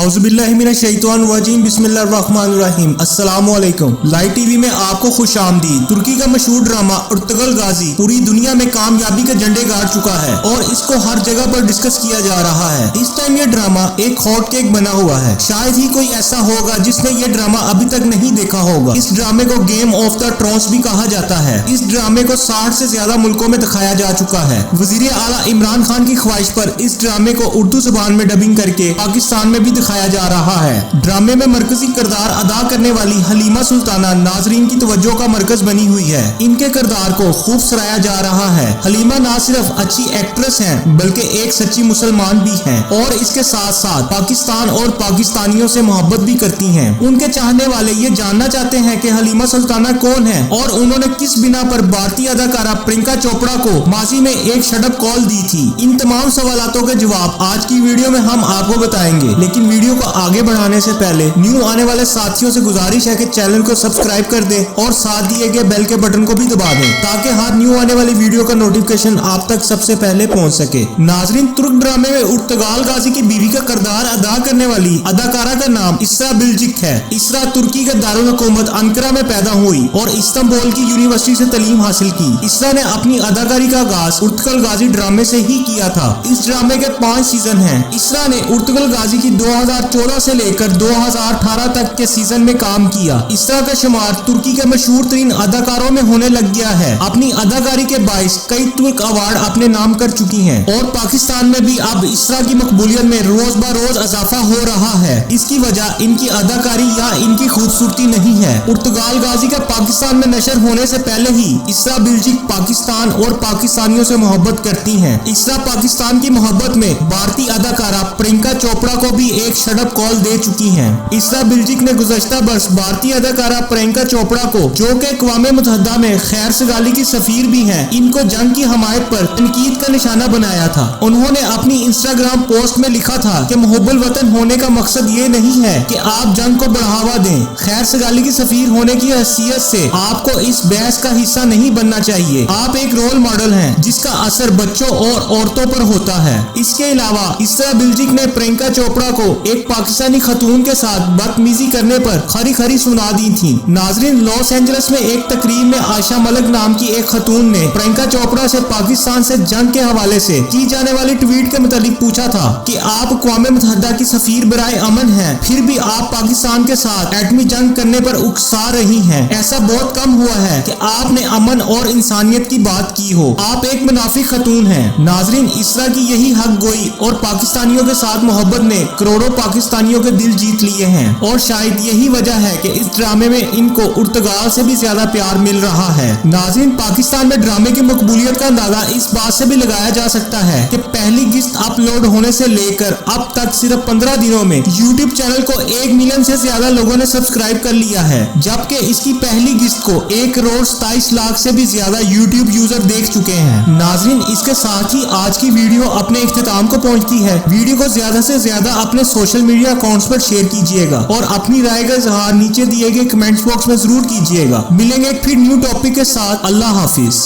औज़ुबिल्लाहिमिनश्शैतानिर्रजीम बिस्मिल्लाहिर्रहमानिर्रहीम। अस्सलामु अलैकुम। लाइव टीवी में आपको खुशामदीद। तुर्की का मशहूर ड्रामा अर्तुगरुल गाजी पूरी दुनिया में कामयाबी के झंडे गाड़ चुका है और इसको हर जगह पर डिस्कस किया जा रहा है। इस टाइम ये ड्रामा एक हॉट केक बना हुआ है। शायद ही कोई ऐसा होगा जिसने ये ड्रामा अभी तक नहीं देखा होगा। इस ड्रामे को गेम ऑफ द थ्रोन्स भी कहा जाता है। इस ड्रामे को 60 से ज्यादा मुल्कों में दिखाया जा चुका है। वजीर आला इमरान खान की ख्वाहिश पर इस ड्रामे को उर्दू जुबान में डबिंग करके पाकिस्तान में भी दिखाया जा रहा है। ड्रामे में मरकजी किरदार अदा करने वाली हलीमा सुल्ताना नाजरीन की तवज्जो का मरकज बनी हुई है। इनके किरदार को खूब सराहा जा रहा है। हलीमा ना सिर्फ अच्छी एक्ट्रेस हैं बल्कि एक सच्ची मुसलमान भी हैं और इसके साथ साथ पाकिस्तान और पाकिस्तानियों से मोहब्बत भी करती हैं। उनके चाहने वाले ये जानना चाहते हैं कि हलीमा सुल्ताना कौन है और उन्होंने किस बिना पर भारतीय अदाकारा प्रियंका चोपड़ा को माजी में एक शटअप कॉल दी थी। इन तमाम सवालों के जवाब आज की वीडियो में हम आपको बताएंगे। लेकिन वीडियो को आगे बढ़ाने से पहले न्यू आने वाले साथियों से गुजारिश है कि चैनल को सब्सक्राइब कर दें और साथ दिए गए बेल के बटन को भी दबा दें ताकि हर न्यू आने वाली वीडियो का नोटिफिकेशन आप तक सबसे पहले पहुंच सके। नाजरीन, तुर्क ड्रामे में अर्तुगरुल गाजी की बीवी का किरदार अदा करने वाली अदाकारा का नाम इसरा बिल्जिक है। इसरा तुर्की के दारुल हुकूमत अंकारा में पैदा हुई और इस्तांबुल की यूनिवर्सिटी से तालीम हासिल की। इसरा ने अपनी अदाकारी का आगाज अर्तुगरुल गाजी ड्रामे से ही किया था। इस ड्रामे के 5 सीजन हैं। इसरा ने अर्तुगरुल गाजी की 2014 से लेकर 2018 तक के सीजन में काम किया। इसरा का शुमार तुर्की के मशहूर तरीन अदाकारों में होने लग गया है। अपनी अदाकारी के बाइस कई तुर्क अवार्ड अपने नाम कर चुकी हैं और पाकिस्तान में भी अब इसरा की मकबूलियत में रोज ब रोज इजाफा हो रहा है। इसकी वजह इनकी अदाकारी या इनकी खूबसूरती नहीं है। अर्तुगरुल गाजी का पाकिस्तान में नशर होने से पहले ही इसरा बिल्जिक पाकिस्तान और पाकिस्तानियों से मोहब्बत करती हैं। इसरा पाकिस्तान की मोहब्बत में भारतीय अदाकारा प्रियंका चोपड़ा को भी एक शटअप कॉल दे चुकी हैं। इसरा बिल्जिक ने गुज़श्ता बरस भारतीय अदाकारा प्रियंका चोपड़ा को, जो कि अक़वाम मुत्तहिदा में खैर सगाली की सफीर भी हैं, इनको जंग की हमायत पर तनकीद का निशाना बनाया था। उन्होंने अपनी इंस्टाग्राम पोस्ट में लिखा था कि मुहब्बुल वतन होने का मकसद ये नहीं है कि आप जंग को बढ़ावा दें। खैर सगाली की सफीर होने की हैसियत से आपको इस बहस का हिस्सा नहीं बनना चाहिए। आप एक रोल मॉडल हैं जिसका असर बच्चों और औरतों पर होता है। इसके अलावा इसरा बिल्जिक ने प्रियंका चोपड़ा को एक पाकिस्तानी खतून के साथ बदतमीजी करने पर खरी खरी सुना दी थी। नाजरीन, लॉस एंजल्स में एक तकरीब में आयशा मलिक नाम की एक खतून ने प्रियंका चोपड़ा से पाकिस्तान से जंग के हवाले से की जाने वाली ट्वीट के मुतालिक पूछा था कि आप अक़वाम मुत्तहिदा की सफीर बराए अमन हैं, फिर भी आप पाकिस्तान के साथ एटमी जंग करने पर उकसा रही हैं। ऐसा बहुत कम हुआ है कि आपने अमन और इंसानियत की बात की हो। आप एक मुनाफिक खतून हैं। नाजरीन, इसरा की यही हक गोई और पाकिस्तानियों के साथ मोहब्बत ने करोड़ों पाकिस्तानियों के दिल जीत लिए हैं और शायद यही वजह है कि इस ड्रामे में इनको अर्तुगरुल से भी ज्यादा प्यार मिल रहा है। नाज़रीन, पाकिस्तान में ड्रामे की मकबूलियत का अंदाजा इस बात से भी लगाया जा सकता है कि पहली किस्त अपलोड होने से लेकर अब तक सिर्फ 15 दिनों में यूट्यूब चैनल को 1 मिलियन से ज्यादा लोगों ने सब्सक्राइब कर लिया है, जबकि इसकी पहली किस्त को 1 करोड़ 27 लाख से भी ज्यादा यूट्यूब यूजर देख चुके हैं। नाज़रीन, इसके साथ ही आज की वीडियो अपने इख्तिताम को पहुंचती है। वीडियो को ज्यादा से ज्यादा अपने सोशल मीडिया अकाउंट्स पर शेयर कीजिएगा और अपनी राय का इजहार नीचे दिए गए कमेंट्स बॉक्स में जरूर कीजिएगा। मिलेंगे एक फिर न्यू टॉपिक के साथ। अल्लाह हाफिज।